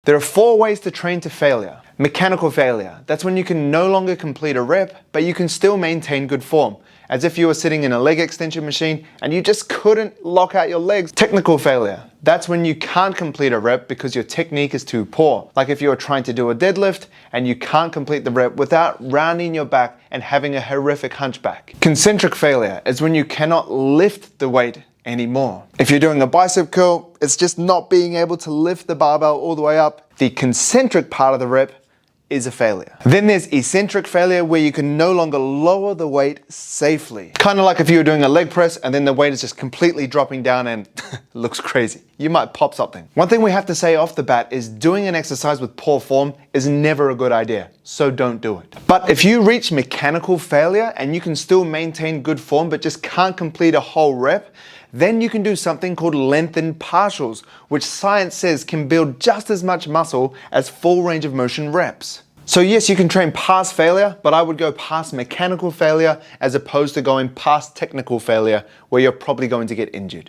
There are 4 ways to train to failure. Mechanical failure. That's when you can no longer complete a rep, but you can still maintain good form, as if you were sitting in a leg extension machine and you just couldn't lock out your legs. Technical failure. That's when you can't complete a rep because your technique is too poor. Like if you are trying to do a deadlift and you can't complete the rep without rounding your back and having a horrific hunchback. Concentric failure is when you cannot lift the weight anymore. If you're doing a bicep curl, it's just not being able to lift the barbell all the way up. The concentric part of the rep is a failure. Then there's eccentric failure, where you can no longer lower the weight safely. Kind of like if you were doing a leg press and then the weight is just completely dropping down and looks crazy. You might pop something. One thing we have to say off the bat is doing an exercise with poor form is never a good idea, so don't do it. But if you reach mechanical failure and you can still maintain good form but just can't complete a whole rep, then you can do something called lengthened partials, which science says can build just as much muscle as full range of motion reps. So yes, you can train past failure, but I would go past mechanical failure as opposed to going past technical failure, where you're probably going to get injured.